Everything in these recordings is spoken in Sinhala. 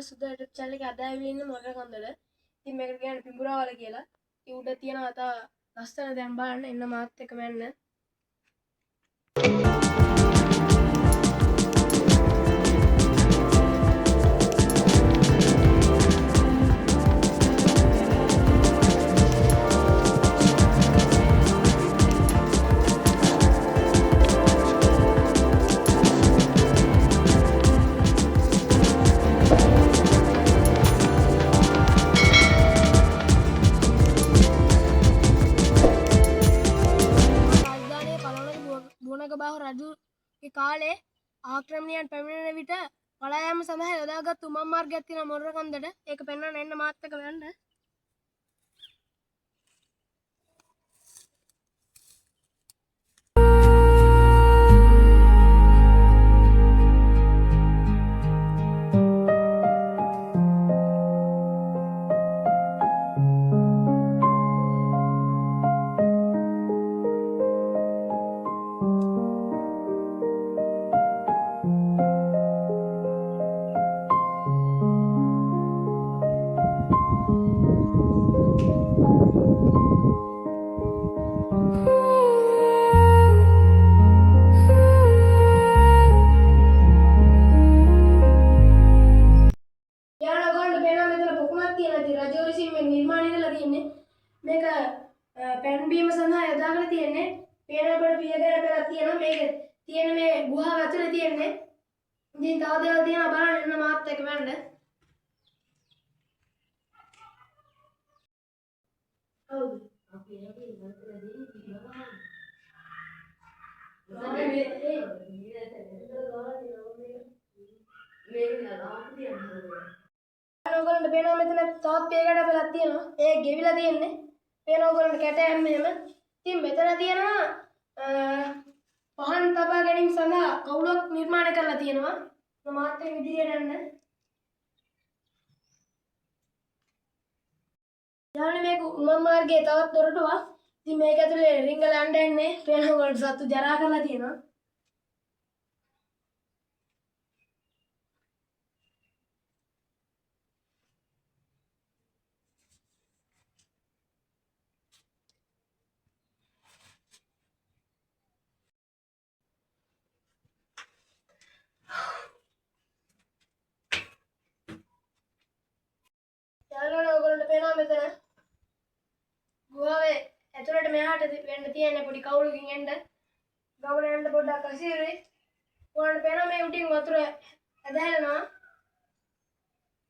සුදු YouTube channel එකේ අද ඇවිල්ලා ඉන්නේ මොරර කන්දල. ඉතින් මේකට කියන්නේ පිඹුරාවල කියලා. ඉතින් උඩ තියෙනවා තා ලස්සන දැන් බලන්න එන්න මාත් එක්ක මෙන්න. බුවනගබාහු රජුගේ කාලේ ආක්‍රමණයන් පැමිණෙන විට පලා යාම සඳහා යොදාගත් උමං මාර්ගයක් තියෙනවා මොරර කන්දට. ඒක පෙන්වන්න එන්න මාත් එක්ක යන්න. රජු විසින් මේ නිර්මාණය කරලා තියෙන්නේ මේක පැන් බීම සඳහා යොදාගෙන තියෙන්නේ පේනකොට පියගැර කරලා තියෙනවා මේක තියෙන මේ ගුහාව ඇතුලේ තියෙන්නේ ඉතින් තව දේවල් තියෙනවා බලන්න එන්න මාත් එක්ක වෙන්න හවුද අපි යන්නේ මන්තරදී පියනවා ඔයගොල්ලන්ට පේනවා මෙතන තවත් පේකට අපලක් තියෙනවා. ඒ ගෙවිලා තියෙන්නේ. පේනවා ඔයගොල්ලන්ට කැටයන් මෙහෙම. ඉතින් මෙතන තියෙනවා පහන් තබා ගැනීම සඳහා කවුලක් නිර්මාණය කරලා තියෙනවා. මාත් එක්ක ඉදිරියට යන්න. යාළුවනේ මේක උමං මාර්ගයේ තවත් දොරටුවක්. ඉතින් මේක ඇතුලේ රිංගල යන්න යන්නේ. පේනවා ඔයගොල්ලන්ට සතු ජරා කරලා තියෙනවා. ඔයගොල්ලන්ට පේනවා මෙතන ගුහාවේ ඇතුළට මෙහාට වෙන්න තියෙන පොඩි කවුලකින් එන්න ගමන යන්න පොඩ්ඩක් අසීරුයි. ඔයගොල්ලන්ට පේනවා මේ උඩින් වතුර ඇදහැලෙනවා.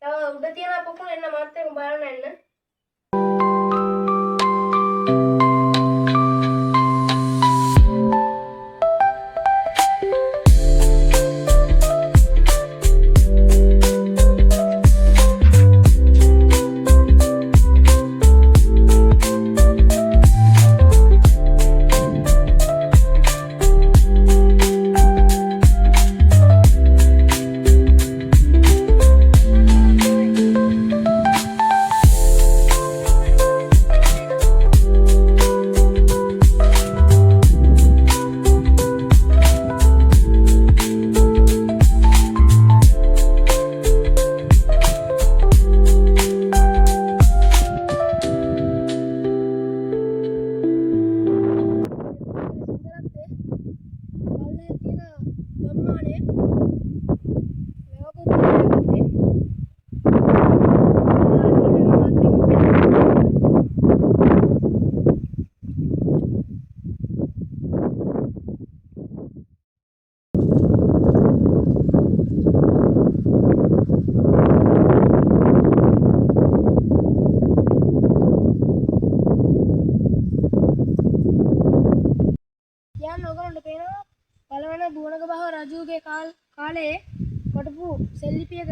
තව උඩ තියෙන පොකුණ එන්න මාත් එක්ක බලන්න එන්න. ඔයගොල්ලන්ට පේනවා පළවෙනි බුවනගබාහු රජුගේ කාලේ කොටපු සෙල්ලිපියක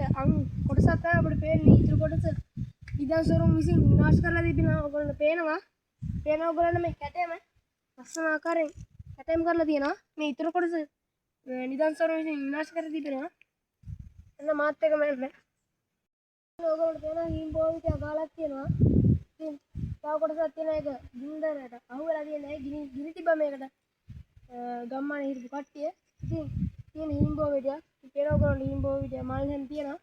කොටසක් තමයි අපිට පේන්නේ. ඊටු කොටස විදන්සරුන් විසින් විනාශ කරලා තිබෙනවා. ඔයගොල්ලන්ට පේනවා ඔයගොල්ලන්ට මේ කැටයම ලස්සන ආකාරයෙන් කැටයම් කරලා තියෙනවා. මේ ඊටු කොටස නිදන්සරුන් විසින් විනාශ කරලා තිබෙනවා. එන්න මාත් එක්ක මෙන්න. ඔයගොල්ලන්ට පේනවා හිම්බෝවිට අගාලක් තියෙනවා. ඉතින් තව කොටසක් තියෙන එක ගින්දරට අහුවෙලා තියෙනවා. ගිනි තිබ්බා මේකට. ගම්මානේ හිටපු කට්ටිය. ඉතින් තියෙන හිම්බෝ විදිය. පේනවා ඔයගොල්ලන්ට හිම්බෝ විදිය මල් හැම තියෙනවා.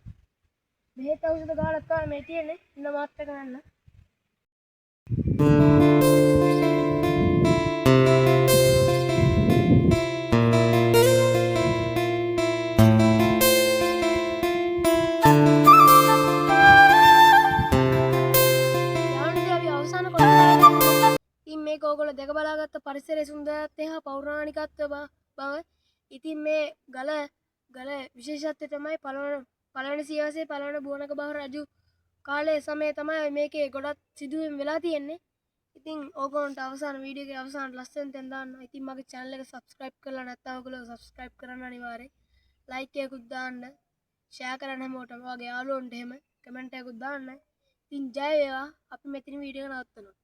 බෙහෙත් ඖෂධ ගාලා තමයි මේ තියෙන්නේ. ඉන්න මාත් එක ගන්න. යාළුවනේ අපි අවසාන කොටස ඉතින් මේක ඕගොල්ලෝ දැක බලාගත්ත පරිසරයේ සුන්දරත්වය හා පෞරාණිකත්වය බව. ඉතින් මේ ගල විශේෂත්වය තමයි පළවෙනි සියවසේ පළවෙනි බුවනක බහු රජු කාලයේ සමයේ තමයි මේකේ ගොඩක් සිදුවීම් වෙලා තියෙන්නේ. ඉතින් ඕගොල්ලන්ට අවසාන වීඩියෝ එකේ අවසාන ලස්සන තැන් දාන්න. ඉතින් මගේ channel එක subscribe කරලා නැත්නම් ඕගොල්ලෝ subscribe කරන්න අනිවාර්යයෙන්. like එකකුත් දාන්න. share කරන්න හැමෝටම වගේ යාළුවන්ට එහෙම comment එකකුත් දාන්න. ඉතින් ජය වේවා. අපි මෙතන වීඩියෝ එක නවත්තනවා.